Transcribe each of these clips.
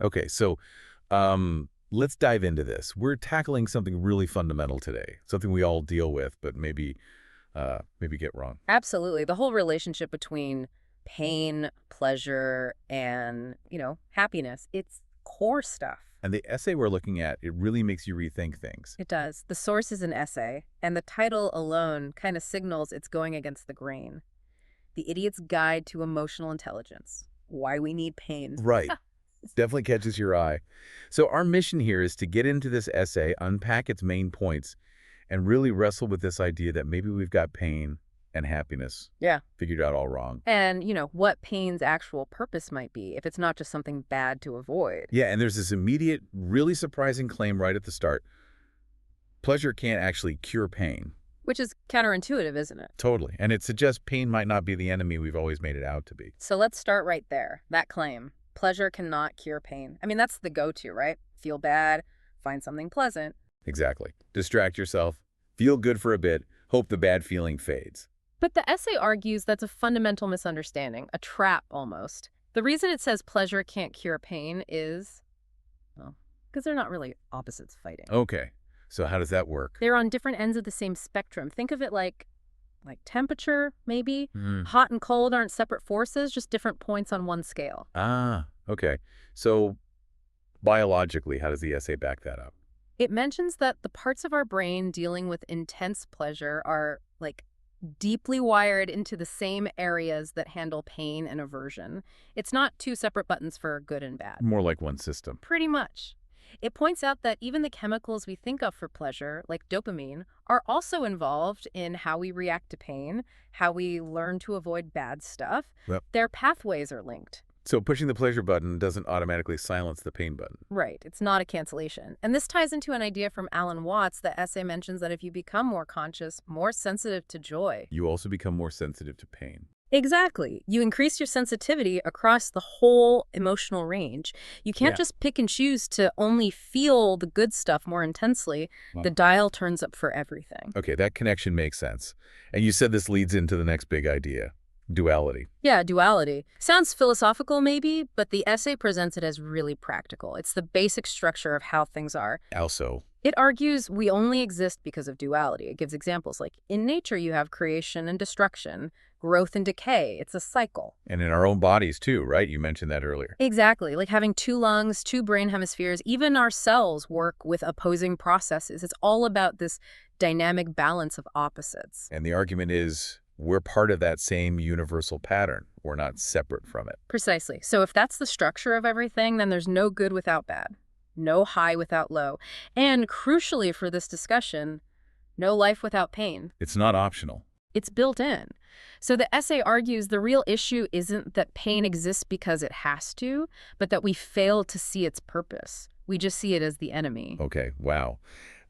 Okay, so let's dive into this. We're tackling something really fundamental today, something we all deal with, but maybe get wrong. Absolutely. The whole relationship between pain, pleasure, and, happiness, it's core stuff. And the essay we're looking at, it really makes you rethink things. It does. The source is an essay, and the title alone kind of signals it's going against the grain. The Idiot's Guide to Emotional Intelligence. Why we need pain. Right. Definitely catches your eye. So our mission here is to get into this essay, unpack its main points, and really wrestle with this idea that maybe we've got pain and happiness Yeah. figured out all wrong. And, what pain's actual purpose might be if it's not just something bad to avoid. Yeah, and there's this immediate, really surprising claim right at the start. Pleasure can't actually cure pain. Which is counterintuitive, isn't it? Totally. And it suggests pain might not be the enemy we've always made it out to be. So let's start right there. That claim. Pleasure cannot cure pain. I mean, that's the go-to, right? Feel bad, find something pleasant. Exactly. Distract yourself, feel good for a bit, hope the bad feeling fades. But the essay argues that's a fundamental misunderstanding, a trap almost. The reason it says pleasure can't cure pain is, well, because they're not really opposites fighting. Okay, so how does that work? They're on different ends of the same spectrum. Think of it like temperature, maybe. Mm. Hot and cold aren't separate forces, just different points on one scale. Ah, okay. So biologically, how does the essay back that up? It mentions that the parts of our brain dealing with intense pleasure are deeply wired into the same areas that handle pain and aversion. It's not two separate buttons for good and bad. More like one system. Pretty much. It points out that even the chemicals we think of for pleasure, like dopamine, are also involved in how we react to pain, how we learn to avoid bad stuff. Yep. Their pathways are linked. So pushing the pleasure button doesn't automatically silence the pain button. Right. It's not a cancellation. And this ties into an idea from Alan Watts. The essay mentions that if you become more conscious, more sensitive to joy. You also become more sensitive to pain. Exactly. You increase your sensitivity across the whole emotional range. You can't Yeah. just pick and choose to only feel the good stuff more intensely. Wow. The dial turns up for everything. Okay, that connection makes sense. And you said this leads into the next big idea, duality. Yeah, duality. Sounds philosophical maybe, but the essay presents it as really practical. It's the basic structure of how things are. Also, It argues we only exist because of duality. It gives examples like in nature you have creation and destruction, growth and decay. It's a cycle. and in our own bodies too, right? You mentioned that earlier. Exactly, like having two lungs, two brain hemispheres, even our cells work with opposing processes. It's all about this dynamic balance of opposites. And the argument is we're part of that same universal pattern. We're not separate from it. Precisely. So if that's the structure of everything, then there's no good without bad, no high without low, and crucially for this discussion, no life without pain. It's not optional. It's built in. So the essay argues the real issue isn't that pain exists because it has to, but that we fail to see its purpose. We just see it as the enemy. Okay, wow.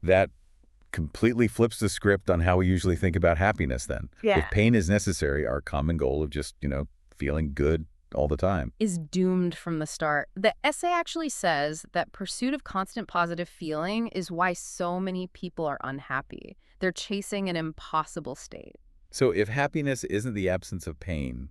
That completely flips the script on how we usually think about happiness then. Yeah. If pain is necessary, our common goal of just, feeling good all the time. Is doomed from the start. The essay actually says that pursuit of constant positive feeling is why so many people are unhappy. They're chasing an impossible state. So if happiness isn't the absence of pain,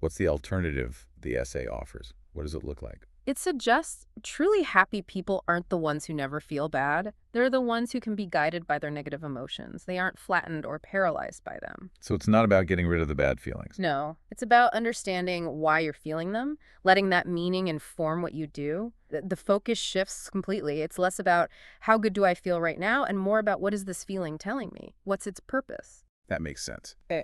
what's the alternative the essay offers? What does it look like? It suggests truly happy people aren't the ones who never feel bad. They're the ones who can be guided by their negative emotions. They aren't flattened or paralyzed by them. So it's not about getting rid of the bad feelings. No, it's about understanding why you're feeling them, letting that meaning inform what you do. The focus shifts completely. It's less about how good do I feel right now and more about what is this feeling telling me? What's its purpose? That makes sense. Eh.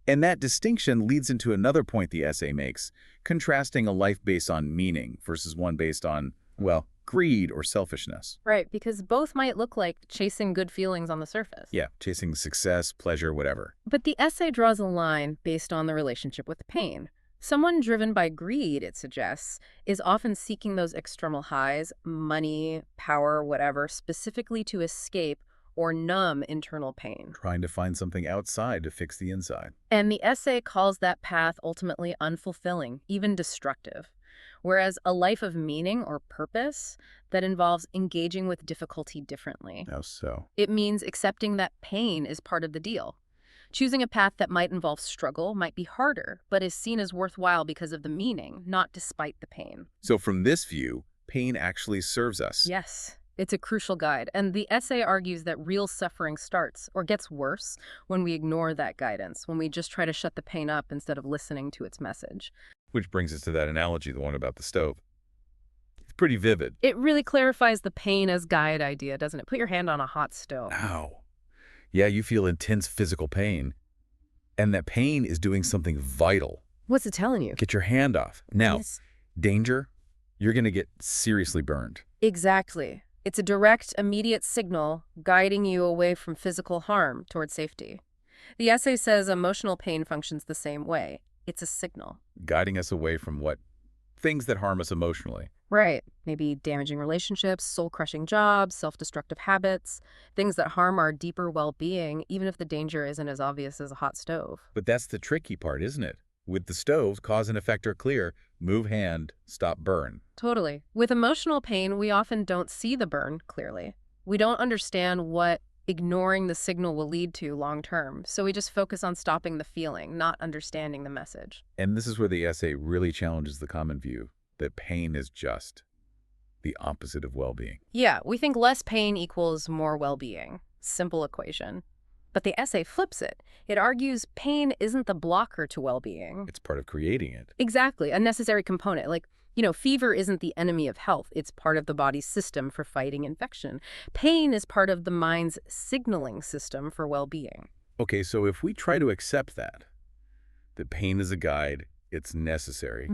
And that distinction leads into another point the essay makes, contrasting a life based on meaning versus one based on, well, greed or selfishness. Right, because both might look like chasing good feelings on the surface. Yeah, chasing success, pleasure, whatever. But the essay draws a line based on the relationship with pain. Someone driven by greed, it suggests, is often seeking those external highs, money, power, whatever, specifically to escape or numb internal pain. Trying to find something outside to fix the inside. And the essay calls that path ultimately unfulfilling, even destructive. Whereas a life of meaning or purpose that involves engaging with difficulty differently. How so? It means accepting that pain is part of the deal. Choosing a path that might involve struggle might be harder, but is seen as worthwhile because of the meaning, not despite the pain. So from this view, pain actually serves us. Yes, it's a crucial guide, and the essay argues that real suffering starts or gets worse when we ignore that guidance, when we just try to shut the pain up instead of listening to its message. Which brings us to that analogy, the one about the stove. It's pretty vivid. It really clarifies the pain as guide idea, doesn't it? Put your hand on a hot stove. Ow. Yeah, you feel intense physical pain, and that pain is doing something vital. What's it telling you? Get your hand off. Now, Yes. danger, you're going to get seriously burned. Exactly. It's a direct, immediate signal guiding you away from physical harm toward safety. The essay says emotional pain functions the same way. It's a signal. Guiding us away from what? Things that harm us emotionally. Right. Maybe damaging relationships, soul-crushing jobs, self-destructive habits, things that harm our deeper well-being, even if the danger isn't as obvious as a hot stove. But that's the tricky part, isn't it? With the stove, cause and effect are clear. Move hand, stop burn. Totally. With emotional pain, we often don't see the burn clearly. We don't understand what ignoring the signal will lead to long term, so we just focus on stopping the feeling, not understanding the message. And this is where the essay really challenges the common view that pain is just the opposite of well-being. Yeah, we think less pain equals more well-being. Simple equation. But the essay flips it. It argues pain isn't the blocker to well-being. It's part of creating it. Exactly, a necessary component. Like, fever isn't the enemy of health. It's part of the body's system for fighting infection. Pain is part of the mind's signaling system for well-being. Okay, so if we try to accept that pain is a guide, it's necessary,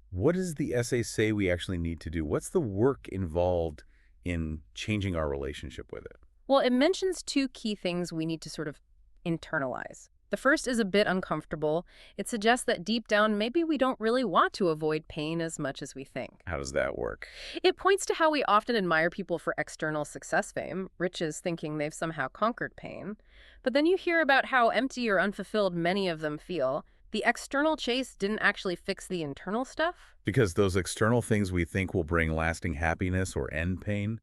what does the essay say we actually need to do? What's the work involved in changing our relationship with it? Well, it mentions two key things we need to sort of internalize. The first is a bit uncomfortable. It suggests that deep down, maybe we don't really want to avoid pain as much as we think. How does that work? It points to how we often admire people for external success fame, riches thinking they've somehow conquered pain. But then you hear about how empty or unfulfilled many of them feel. The external chase didn't actually fix the internal stuff. Because those external things we think will bring lasting happiness or end pain,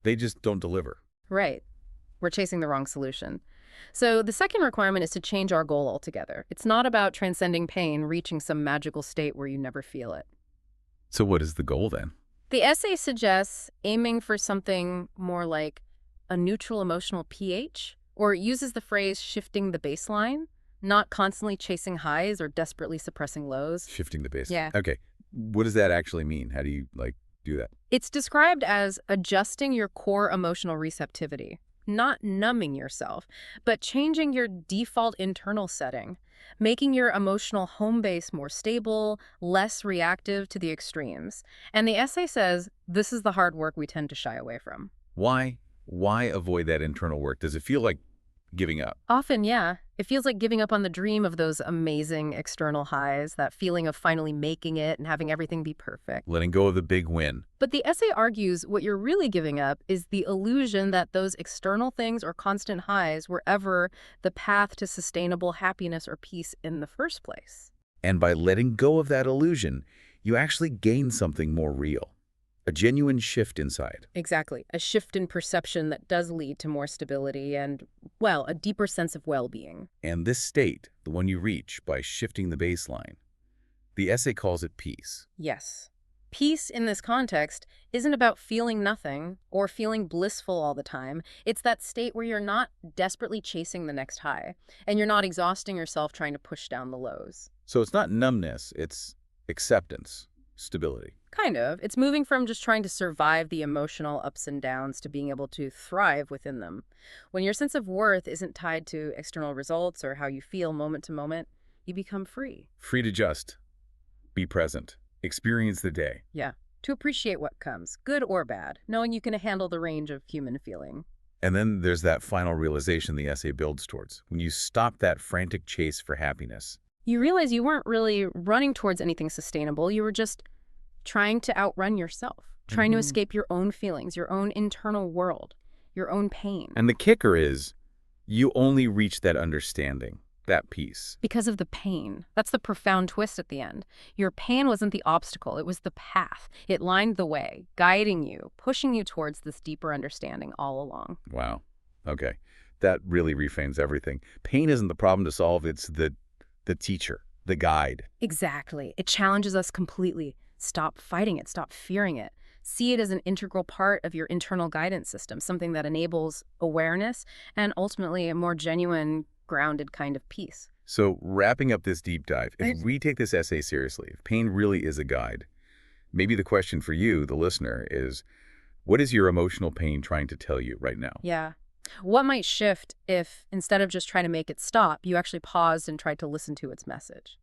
they just don't deliver. Right. We're chasing the wrong solution. So the second requirement is to change our goal altogether. It's not about transcending pain, reaching some magical state where you never feel it. So what is the goal then? The essay suggests aiming for something more like a neutral emotional pH, or it uses the phrase shifting the baseline, not constantly chasing highs or desperately suppressing lows. Shifting the baseline. Yeah. Okay. What does that actually mean? How do you, do that? It's described as adjusting your core emotional receptivity, not numbing yourself, but changing your default internal setting, making your emotional home base more stable, less reactive to the extremes. And the essay says this is the hard work we tend to shy away from. Why? Why avoid that internal work? Does it feel like giving up? Often, yeah. It feels like giving up on the dream of those amazing external highs, that feeling of finally making it and having everything be perfect. Letting go of the big win. But the essay argues what you're really giving up is the illusion that those external things or constant highs were ever the path to sustainable happiness or peace in the first place. And by letting go of that illusion, you actually gain something more real. A genuine shift inside. Exactly. A shift in perception that does lead to more stability and, well, a deeper sense of well-being. And this state, the one you reach by shifting the baseline, the essay calls it peace. Yes. Peace in this context isn't about feeling nothing or feeling blissful all the time. It's that state where you're not desperately chasing the next high and you're not exhausting yourself trying to push down the lows. So it's not numbness, it's acceptance, stability. Kind of. It's moving from just trying to survive the emotional ups and downs to being able to thrive within them. When your sense of worth isn't tied to external results or how you feel moment to moment, you become free. Free to just be present, experience the day. Yeah. To appreciate what comes, good or bad, knowing you can handle the range of human feeling. And then there's that final realization the essay builds towards. When you stop that frantic chase for happiness. You realize you weren't really running towards anything sustainable. You were just trying to outrun yourself, trying to escape your own feelings, your own internal world, your own pain. And the kicker is, you only reach that understanding, that peace. Because of the pain. That's the profound twist at the end. Your pain wasn't the obstacle, it was the path. It lined the way, guiding you, pushing you towards this deeper understanding all along. Wow. Okay. That really reframes everything. Pain isn't the problem to solve, it's the teacher, the guide. Exactly. It challenges us completely. Stop fighting it. Stop fearing it. See it as an integral part of your internal guidance system, something that enables awareness and ultimately a more genuine, grounded kind of peace. So wrapping up this deep dive, if we take this essay seriously, if pain really is a guide, maybe the question for you, the listener, is what is your emotional pain trying to tell you right now? Yeah. What might shift if, instead of just trying to make it stop, you actually paused and tried to listen to its message?